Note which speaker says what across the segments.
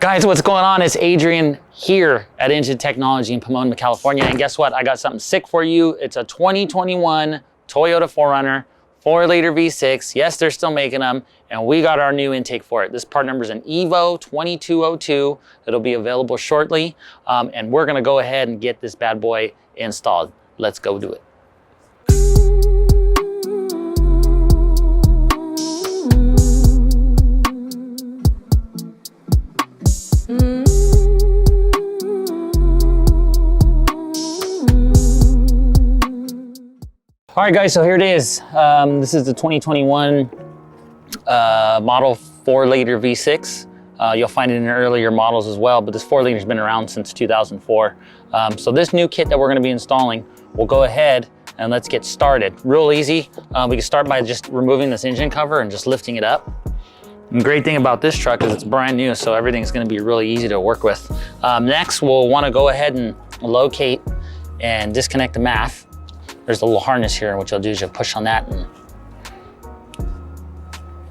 Speaker 1: Guys, what's going on? It's Adrian here at Injen Technology in Pomona, California. And guess what? I got something sick for you. It's a 2021 Toyota 4Runner, 4-liter V6. Yes, they're still making them. And we got our new intake for it. This part number is an EVO2202. It'll be available shortly. And we're gonna go ahead and get this bad boy installed. Let's go do it. All right, guys, so here it is. This is the 2021 model 4-liter V6. You'll find it in earlier models as well, but this 4-liter has been around since 2004. So this new kit that we're gonna be installing, we'll go ahead and let's get started. Real easy. We can start by just removing this engine cover and just lifting it up. And the great thing about this truck is it's brand new, so everything's gonna be really easy to work with. Next, we'll wanna go ahead and locate and disconnect the MAF. There's a little harness here, and what you'll do is you'll push on that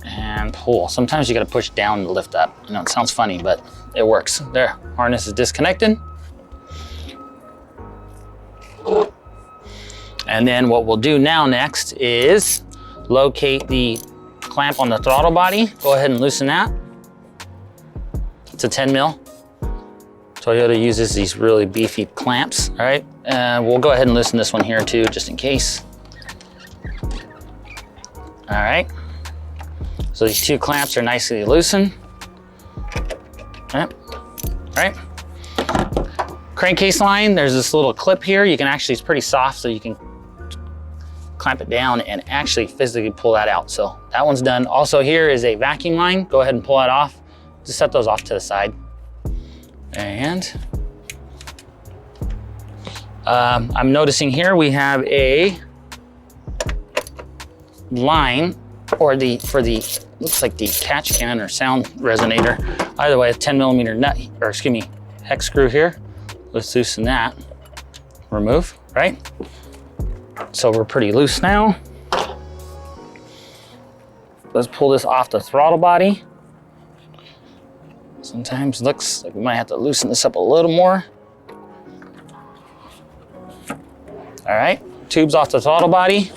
Speaker 1: and pull. Sometimes you gotta push down to lift up. I know it sounds funny, but it works. There, harness is disconnected. And then what we'll do now next is locate the clamp on the throttle body. Go ahead and loosen that. It's a 10 mil. Toyota uses these really beefy clamps, all right? And we'll go ahead and loosen this one here too, just in case. All right. So these two clamps are nicely loosened. All right. Crankcase line, there's this little clip here. You can actually, it's pretty soft, so you can clamp it down and actually physically pull that out. So that one's done. Also here is a vacuum line. Go ahead and pull that off. Just set those off to the side. And I'm noticing here we have a line for the looks like the catch can or sound resonator. Either way, a 10 millimeter nut, or excuse me, hex screw here. Let's loosen that. Remove, right? So we're pretty loose now. Let's pull this off the throttle body. Sometimes it looks like we might have to loosen this up a little more. All right, tubes off the throttle body.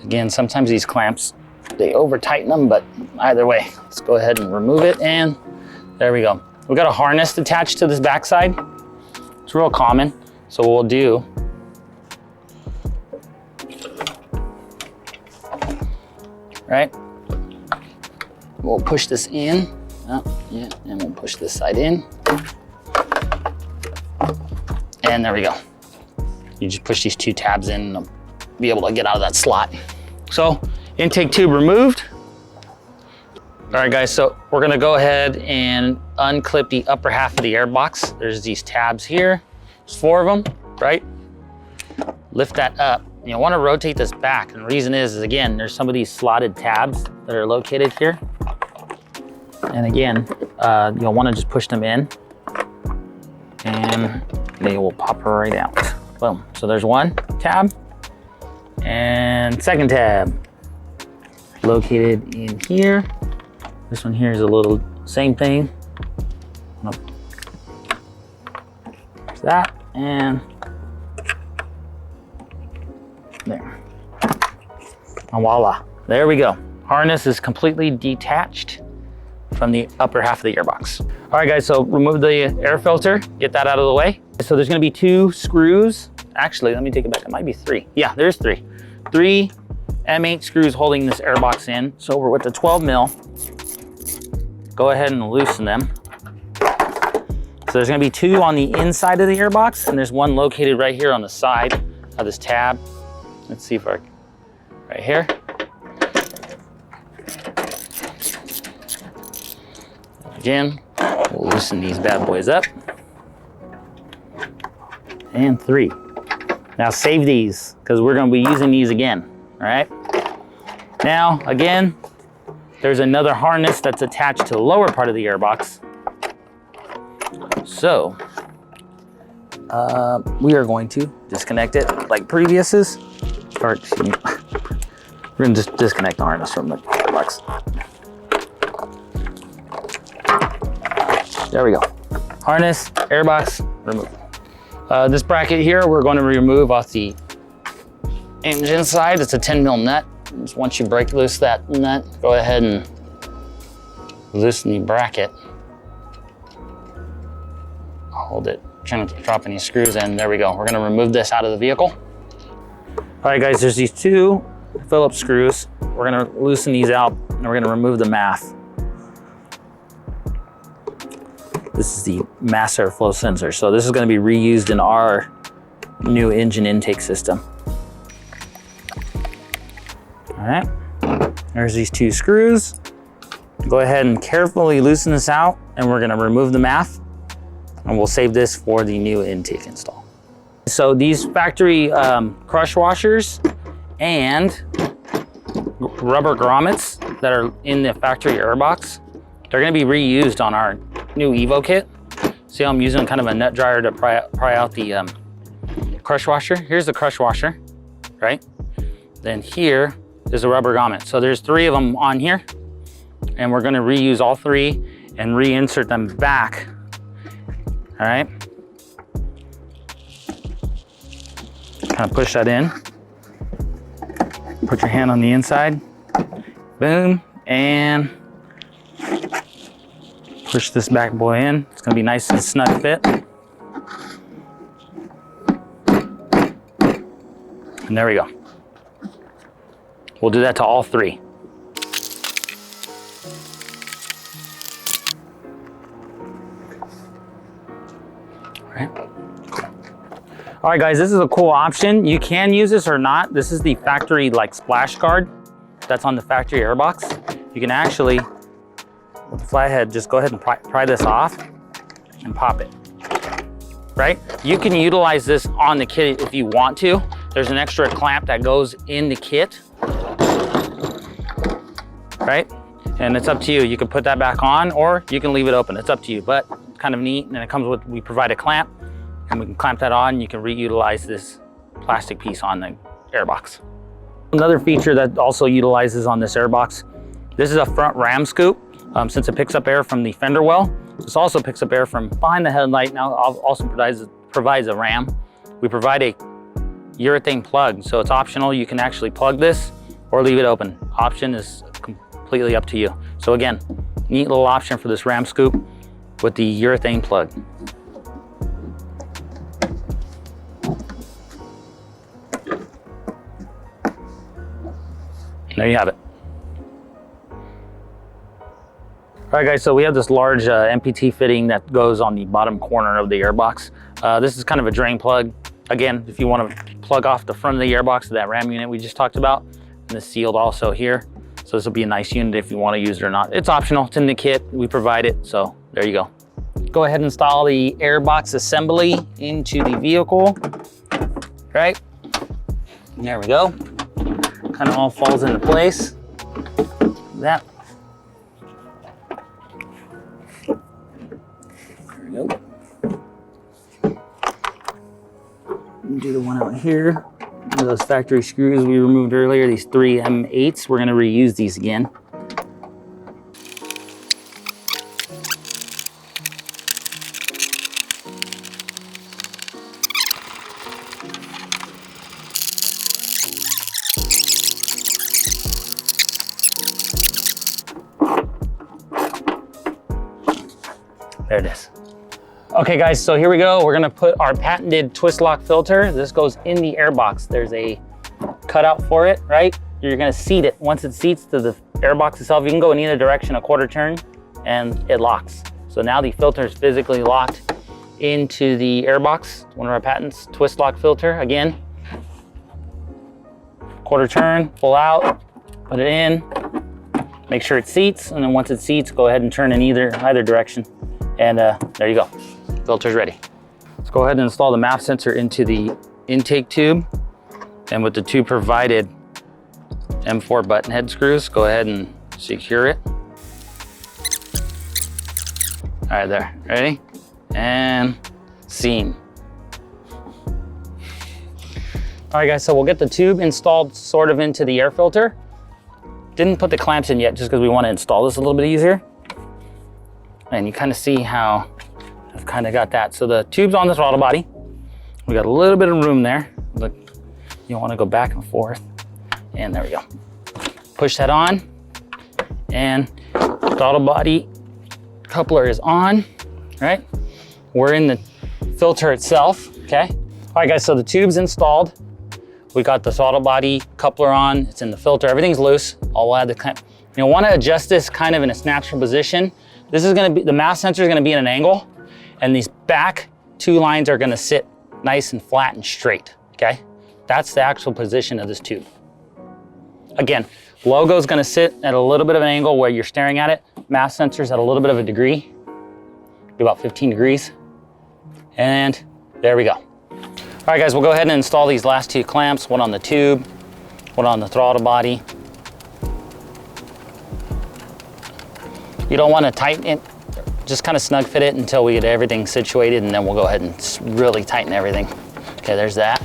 Speaker 1: Again, sometimes these clamps, they over tighten them, but either way, let's go ahead and remove it, and there we go. We got a harness attached to this backside. It's real common, so what we'll do, right? We'll push this in. Oh, yeah, and we'll push this side in. And there we go. You just push these two tabs in and they'll be able to get out of that slot. So, intake tube removed. All right, guys, so we're gonna go ahead and unclip the upper half of the airbox. There's these tabs here. There's 4 of them, right? Lift that up. You want to rotate this back, and the reason is again, there's some of these slotted tabs that are located here. And again, you'll want to just push them in and they will pop right out. Boom. So there's one tab and second tab located in here. This one here is a little same thing. That and there. And voila, there we go. Harness is completely detached from the upper half of the airbox. All right, guys, so remove the air filter, get that out of the way. So there's gonna be 2 screws. Actually, let me take it back, it might be 3. Yeah, there's 3. 3 M8 screws holding this airbox in. So we're with the 12 mil. Go ahead and loosen them. So there's gonna be 2 on the inside of the airbox, and there's 1 located right here on the side of this tab. Let's see if I, right here. Again, we'll loosen these bad boys up. And 3. Now save these, because we're gonna be using these again, all right? Now, again, there's another harness that's attached to the lower part of the airbox. So, we are going to disconnect it like previous is. Or, excuse me, we're gonna just disconnect the harness from the airbox. There we go. Harness, airbox, remove. This bracket here, we're going to remove off the engine side. It's a 10 mil nut. Just once you break loose that nut, go ahead and loosen the bracket. Hold it, try not to drop any screws in. There we go. We're gonna remove this out of the vehicle. All right guys, there's these two Phillips screws. We're gonna loosen these out and we're gonna remove the mass. This is the mass airflow sensor. So this is gonna be reused in our new engine intake system. All right, there's these two screws. Go ahead and carefully loosen this out and we're gonna remove the mass and we'll save this for the new intake install. So these factory crush washers and rubber grommets that are in the factory airbox, they're gonna be reused on our new Evo kit. See how I'm using kind of a nut dryer to pry out the crush washer? Here's the crush washer, right? Then here is a rubber grommet. So there's 3 of them on here and we're gonna reuse all 3 and reinsert them back. All right. Kind of push that in. Put your hand on the inside. Boom, and push this back boy in. It's gonna be nice and snug fit. And there we go. We'll do that to all 3. All right guys, this is a cool option. You can use this or not. This is the factory like splash guard that's on the factory airbox. You can actually, with the flathead, just go ahead and pry this off and pop it, right? You can utilize this on the kit if you want to. There's an extra clamp that goes in the kit, right? And it's up to you. You can put that back on or you can leave it open. It's up to you, but it's kind of neat. And it comes with, we provide a clamp and we can clamp that on. You can reutilize this plastic piece on the airbox. Another feature that also utilizes on this airbox, this is a front ram scoop. Since it picks up air from the fender well, this also picks up air from behind the headlight. Now also provides a ram. We provide a urethane plug, so it's optional. You can actually plug this or leave it open. Option is completely up to you. So again, neat little option for this ram scoop with the urethane plug. There you have it. All right guys, so we have this large MPT fitting that goes on the bottom corner of the airbox. This is kind of a drain plug. Again, if you want to plug off the front of the airbox of that ram unit we just talked about, and it's sealed also here. So this will be a nice unit if you want to use it or not. It's optional, it's in the kit, we provide it, so there you go. Go ahead and install the airbox assembly into the vehicle, right? There we go. Kind of all falls into place. That. There we go. Do the one out here. One of those factory screws we removed earlier, these 3 M8s, we're going to reuse these again. There it is. Okay guys, so here we go. We're gonna put our patented twist-lock filter. This goes in the airbox. There's a cutout for it, right? You're gonna seat it. Once it seats to the airbox itself, you can go in either direction a quarter turn and it locks. So now the filter is physically locked into the airbox. One of our patents, twist-lock filter. Again, quarter turn, pull out, put it in, make sure it seats, and then once it seats, go ahead and turn in either direction. And there you go, filter's ready. Let's go ahead and install the MAP sensor into the intake tube. And with the 2 provided M4 button head screws, go ahead and secure it. All right, there, ready? And seam. All right guys, so we'll get the tube installed sort of into the air filter. Didn't put the clamps in yet just because we want to install this a little bit easier. And you kind of see how I've kind of got that. So the tube's on the throttle body. We got a little bit of room there. Look, you want to go back and forth. And there we go. Push that on. And throttle body coupler is on, right? We're in the filter itself, okay? All right, guys, so the tube's installed. We got the throttle body coupler on. It's in the filter. Everything's loose. I'll add the clamp. You'll want to adjust this kind of in its natural position. This is going to be, the mass sensor is going to be in an angle, and these back two lines are going to sit nice and flat and straight, okay? That's the actual position of this tube. Again, logo is going to sit at a little bit of an angle where you're staring at it. Mass sensor's at a little bit of a degree, about 15 degrees. And there we go. All right, guys, we'll go ahead and install these last two clamps, one on the tube, one on the throttle body. You don't want to tighten it, just kind of snug fit it until we get everything situated, and then we'll go ahead and really tighten everything. Okay, there's that.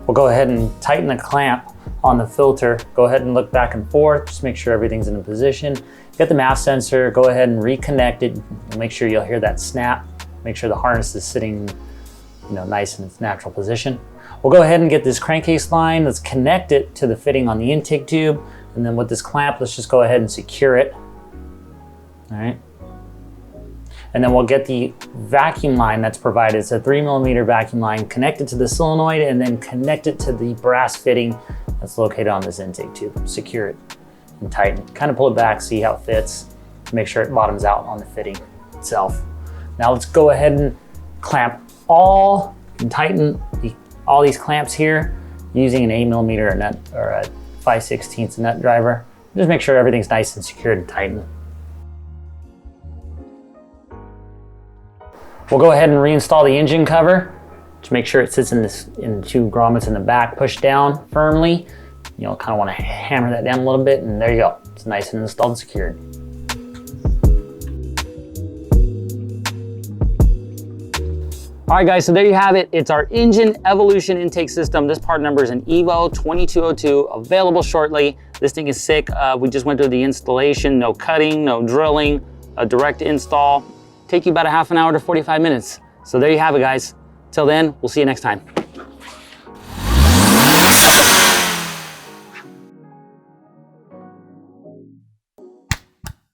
Speaker 1: We'll go ahead and tighten the clamp on the filter. Go ahead and look back and forth, just make sure everything's in a position. Get the mass sensor, go ahead and reconnect it. Make sure you'll hear that snap. Make sure the harness is sitting, nice in its natural position. We'll go ahead and get this crankcase line. Let's connect it to the fitting on the intake tube. And then with this clamp, let's just go ahead and secure it. All right. And then we'll get the vacuum line that's provided. It's a 3mm vacuum line connected to the solenoid and then connect it to the brass fitting that's located on this intake tube. Secure it and tighten. Kind of pull it back, see how it fits. Make sure it bottoms out on the fitting itself. Now let's go ahead and clamp all and tighten all these clamps here using an 8mm nut or a 5/16 nut driver. Just make sure everything's nice and secured and tightened. We'll go ahead and reinstall the engine cover to make sure it sits in the two grommets in the back. Push down firmly. Kind of want to hammer that down a little bit, and there you go. It's nice and installed and secured. All right, guys, so there you have it. It's our Injen Evolution intake system. This part number is an EVO2202, available shortly. This thing is sick. We just went through the installation, no cutting, no drilling, a direct install. Take you about a half an hour to 45 minutes. So there you have it, guys. Till then, we'll see you next time.